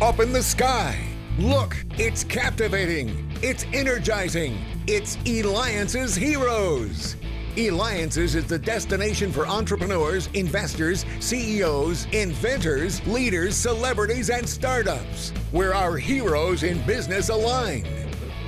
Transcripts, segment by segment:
up in the sky. Look, it's captivating. It's energizing. It's Eliances Heroes. Eliances is the destination for entrepreneurs, investors, CEOs, inventors, leaders, celebrities, and startups, where our heroes in business align.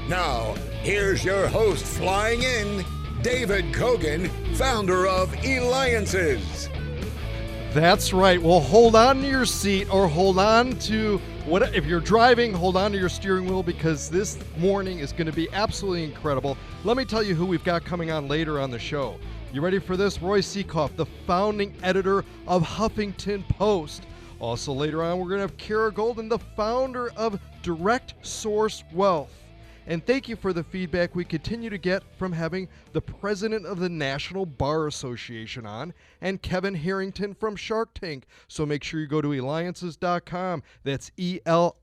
Now, here's your host flying in, David Kogan, founder of Eliances. That's right. Well, hold on to your seat or hold on to if you're driving, hold on to your steering wheel because this morning is going to be absolutely incredible. Let me tell you who we've got coming on later on the show. You ready for this? Roy Seekoff, the founding editor of Huffington Post. Also later on, we're going to have Kara Golden, the founder of Direct Source Wealth. And thank you for the feedback we continue to get from having the president of the National Bar Association on and Kevin Harrington from Shark Tank. So make sure you go to Eliances.com. That's Eliances.com.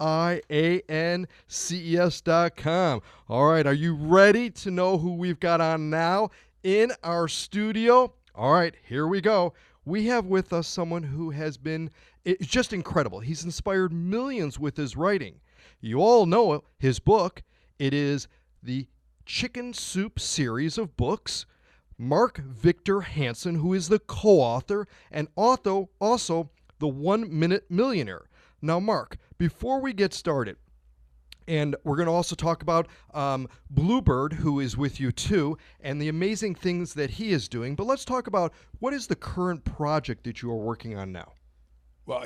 All right, are you ready to know who we've got on now in our studio? All right, here we go. We have with us someone who has been just incredible. He's inspired millions with his writing. You all know his book. It is the Chicken Soup series of books. Mark Victor Hansen, who is the co-author and also the 1 Minute Millionaire. Now, Mark, before we get started, and we're going to also talk about Bluebird, who is with you too, and the amazing things that he is doing. But let's talk about what is the current project that you are working on now? Well,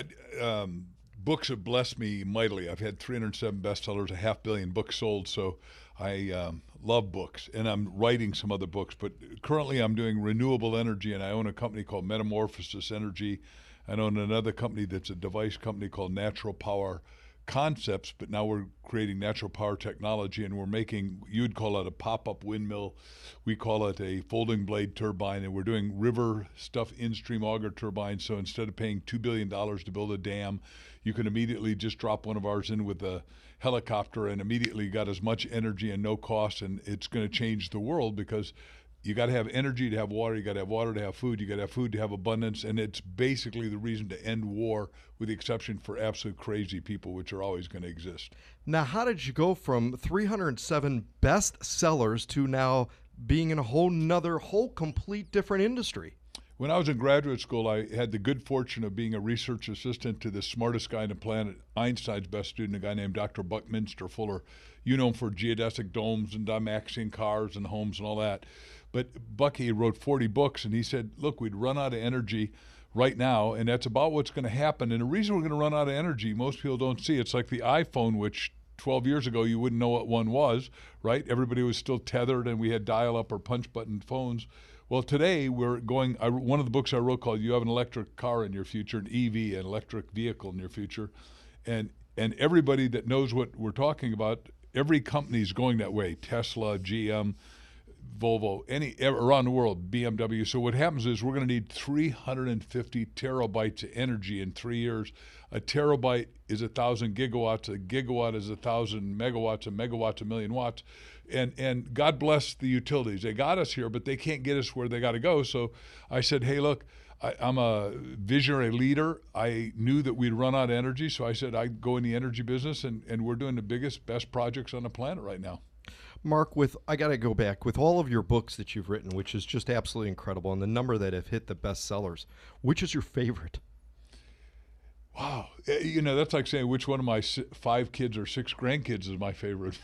books have blessed me mightily. I've had 307 bestsellers, 500 million books sold, so I love books, and I'm writing some other books. But currently I'm doing renewable energy, and I own a company called Metamorphosis Energy. I own another company that's a device company called Natural Power Concepts, but now we're creating natural power technology, and we're making, you'd call it a pop-up windmill. We call it a folding blade turbine, and we're doing river stuff in-stream auger turbines. So instead of paying $2 billion to build a dam, you can immediately just drop one of ours in with a helicopter and immediately got as much energy and no cost, and it's going to change the world because you got to have energy to have water, you got to have water to have food, you got to have food to have abundance, and it's basically the reason to end war, with the exception for absolute crazy people, which are always going to exist. Now, how did you go from 307 bestsellers to now being in a whole complete different industry? When I was in graduate school, I had the good fortune of being a research assistant to the smartest guy on the planet, Einstein's best student, a guy named Dr. Buckminster Fuller. You know him for geodesic domes and Dymaxion cars and homes and all that. But Bucky wrote 40 books, and he said, look, we'd run out of energy right now, and that's about what's going to happen. And the reason we're going to run out of energy, most people don't see. It's like the iPhone, which 12 years ago you wouldn't know what one was, right? Everybody was still tethered, and we had dial-up or punch-button phones. Well, today we're going, one of the books I wrote called You Have an Electric Car in Your Future, an EV, an electric vehicle in your future. And everybody that knows what we're talking about, every company's going that way, Tesla, GM, Volvo, around the world, BMW. So what happens is we're going to need 350 terabytes of energy in 3 years. A terabyte is 1,000 gigawatts. A gigawatt is 1,000 megawatts. A megawatt's 1,000,000 watts. And God bless the utilities. They got us here, but they can't get us where they got to go. So I said, hey, look, I'm a visionary leader. I knew that we'd run out of energy, so I said I'd go in the energy business, and we're doing the biggest, best projects on the planet right now. Mark, I got to go back. With all of your books that you've written, which is just absolutely incredible, and the number that have hit the bestsellers, which is your favorite? Wow. That's like saying which one of my 5 kids or 6 grandkids is my favorite.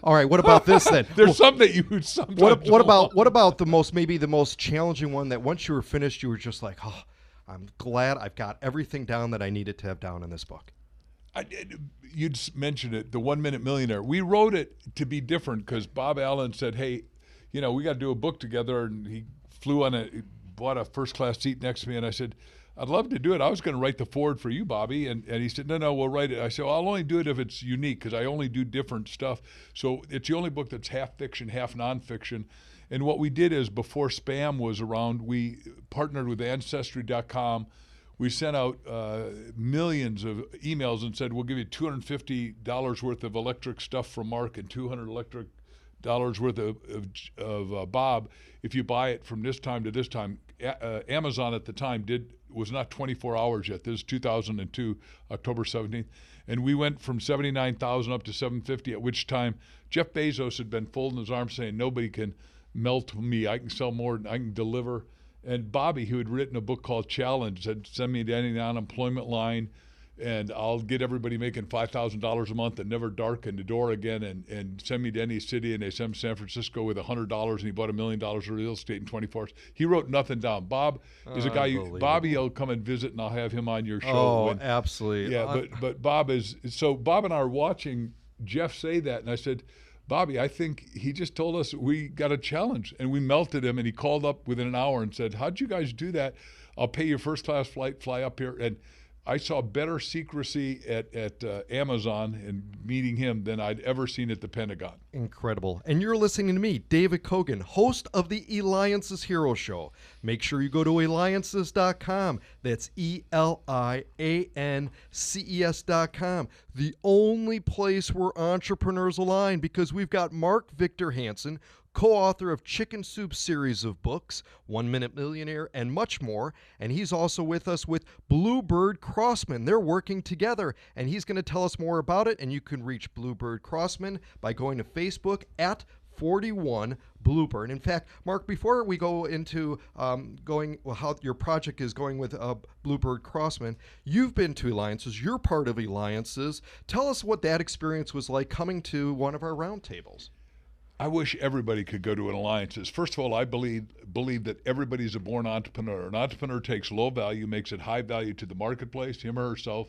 All right, what about this then? There's some that you would sometimes what about the most challenging one that once you were finished, you were just like, oh, I'm glad I've got everything down that I needed to have down in this book? You'd mentioned it, the 1 Minute Millionaire. We wrote it to be different because Bob Allen said, hey, we got to do a book together, and he bought a first-class seat next to me, and I said, I'd love to do it. I was going to write the foreword for you, Bobby. And he said, no, we'll write it. I said, well, I'll only do it if it's unique because I only do different stuff. So it's the only book that's half fiction, half nonfiction. And what we did is before spam was around, we partnered with Ancestry.com. We sent out millions of emails and said, we'll give you $250 worth of electric stuff from Mark and $200 electric dollars worth of Bob if you buy it from this time to this time. Amazon at the time did was not 24 hours yet. This is 2002, October 17th. And we went from 79,000 up to 750, at which time Jeff Bezos had been folding his arms saying, nobody can melt me. I can sell more, I can deliver. And Bobby, who had written a book called Challenge, said, send me to any unemployment line, and I'll get everybody making $5,000 a month and never darken the door again, and send me to any city. And they sent him to San Francisco with $100, and he bought $1 million of real estate in 24 hours. He wrote nothing down. Bob is a guy. Bobby will come and visit, and I'll have him on your show. Oh, absolutely. Yeah, but Bob is so. Bob and I are watching Jeff say that, and I said, Bobby, I think he just told us we got a challenge, and we melted him, and he called up within an hour and said, how'd you guys do that? I'll pay your first class flight, fly up here. And I saw better secrecy at Amazon and meeting him than I'd ever seen at the Pentagon. Incredible. And you're listening to me, David Kogan, host of the Eliances Hero Show. Make sure you go to Eliances.com. That's Eliances.com. The only place where entrepreneurs align, because we've got Mark Victor Hansen, co-author of Chicken Soup series of books, 1 Minute Millionaire, and much more. And he's also with us with Bluebird Crossman. They're working together, and he's going to tell us more about it. And you can reach Bluebird Crossman by going to Facebook at 41 Bluebird. In fact, Mark, before we go into how your project is going with Bluebird Crossman, you've been to Eliances. You're part of Eliances. Tell us what that experience was like coming to one of our roundtables. I wish everybody could go to an Eliances. First of all, I believe that everybody's a born entrepreneur. An entrepreneur takes low value, makes it high value to the marketplace, him or herself,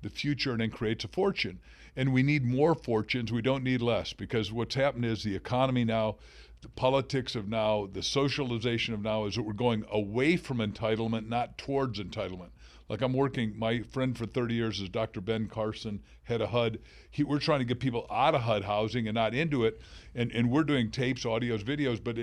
the future, and then creates a fortune. And we need more fortunes. We don't need less, because what's happened is the economy now, the politics of now, the socialization of now is that we're going away from entitlement, not towards entitlement. Like I'm working, my friend for 30 years is Dr. Ben Carson, head of HUD. We're trying to get people out of HUD housing and not into it. And we're doing tapes, audios, videos, but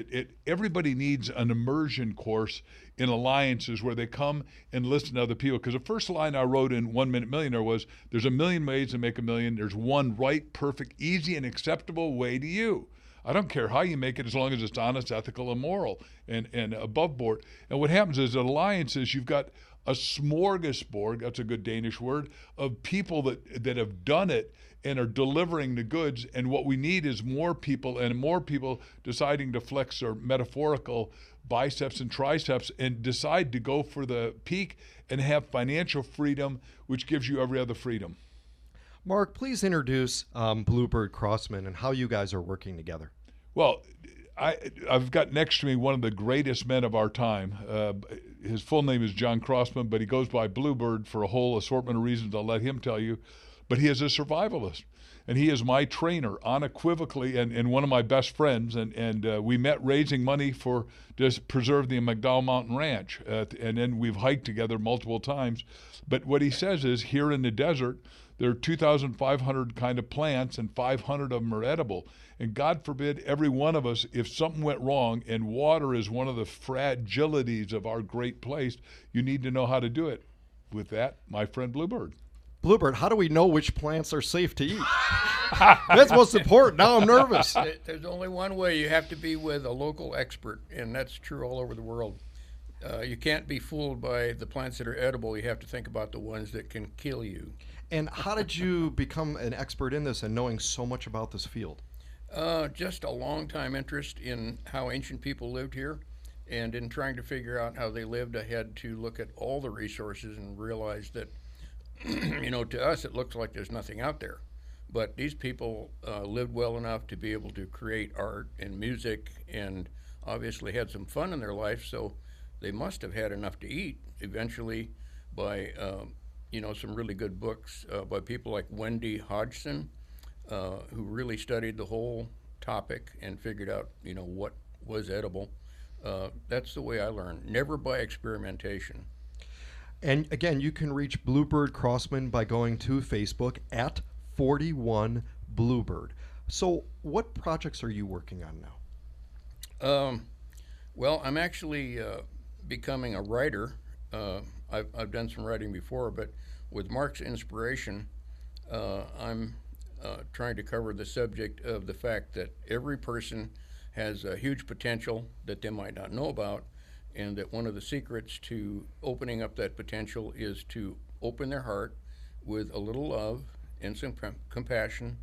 everybody needs an immersion course in Eliances where they come and listen to other people. Because the first line I wrote in 1 Minute Millionaire was, there's a million ways to make a million. There's one right, perfect, easy, and acceptable way to you. I don't care how you make it as long as it's honest, ethical, and moral and above board. And what happens is at Eliances, you've got a smorgasbord, that's a good Danish word, of people that have done it and are delivering the goods. And what we need is more people, and more people deciding to flex their metaphorical biceps and triceps and decide to go for the peak and have financial freedom, which gives you every other freedom. Mark, please introduce Bluebird Crossman and how you guys are working together. Well, I've got next to me one of the greatest men of our time. His full name is John Crossman, but he goes by Bluebird for a whole assortment of reasons I'll let him tell you. But he is a survivalist, and he is my trainer unequivocally, and one of my best friends. And we met raising money for to preserve the McDowell Mountain Ranch, and then we've hiked together multiple times. But what he says is, here in the desert, there are 2,500 kind of plants, and 500 of them are edible. And God forbid, every one of us, if something went wrong, and water is one of the fragilities of our great place, you need to know how to do it. With that, my friend Bluebird. Bluebird, how do we know which plants are safe to eat? That's most important. Now I'm nervous. There's only one way. You have to be with a local expert, and that's true all over the world. You can't be fooled by the plants that are edible. You have to think about the ones that can kill you. And how did you become an expert in this and knowing so much about this field? Just a long-time interest in how ancient people lived here, and in trying to figure out how they lived. I had to look at all the resources and realize that, to us it looks like there's nothing out there. But these people lived well enough to be able to create art and music, and obviously had some fun in their life, so they must have had enough to eat. Eventually, by some really good books by people like Wendy Hodgson, who really studied the whole topic and figured out, what was edible. That's the way I learned, never by experimentation. And again, you can reach Bluebird Crossman by going to Facebook at 41 Bluebird. So what projects are you working on now? Well, I'm actually becoming a writer. I've done some writing before, but with Mark's inspiration, I'm trying to cover the subject of the fact that every person has a huge potential that they might not know about, and that one of the secrets to opening up that potential is to open their heart with a little love and some compassion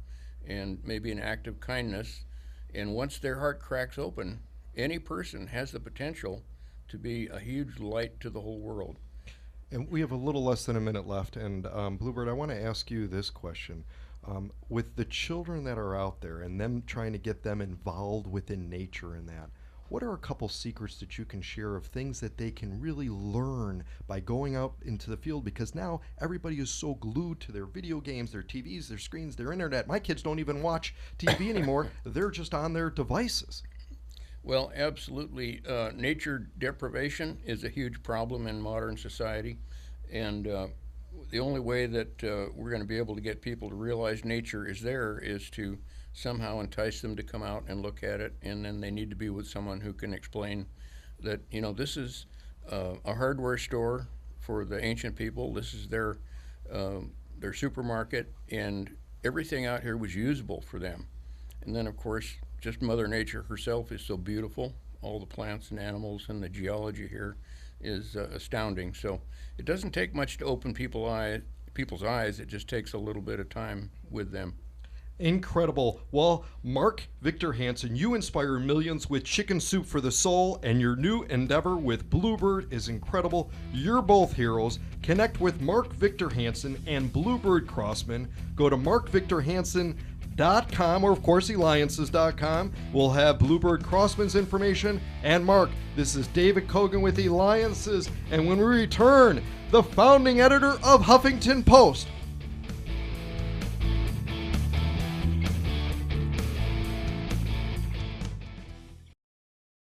and maybe an act of kindness. And once their heart cracks open, any person has the potential to be a huge light to the whole world. And we have a little less than a minute left. And Bluebird, I want to ask you this question. With the children that are out there and them trying to get them involved within nature and that, what are a couple secrets that you can share of things that they can really learn by going out into the field? Because now everybody is so glued to their video games, their TVs, their screens, their internet. My kids don't even watch TV anymore. They're just on their devices. Well, absolutely. Nature deprivation is a huge problem in modern society. And the only way that we're going to be able to get people to realize nature is there is to somehow entice them to come out and look at it, and then they need to be with someone who can explain that, this is a hardware store for the ancient people. This is their supermarket, and everything out here was usable for them. And then, of course, just Mother Nature herself is so beautiful. All the plants and animals and the geology here is astounding. So it doesn't take much to open people's eyes. It just takes a little bit of time with them. Incredible. Well, Mark Victor Hansen, you inspire millions with Chicken Soup for the Soul, and your new endeavor with Bluebird is incredible. You're both heroes. Connect with Mark Victor Hansen and Bluebird Crossman. Go to markvictorhansen.com or, of course, Eliances.com. We'll have Bluebird Crossman's information. And Mark, this is David Kogan with Eliances. And when we return, the founding editor of Huffington Post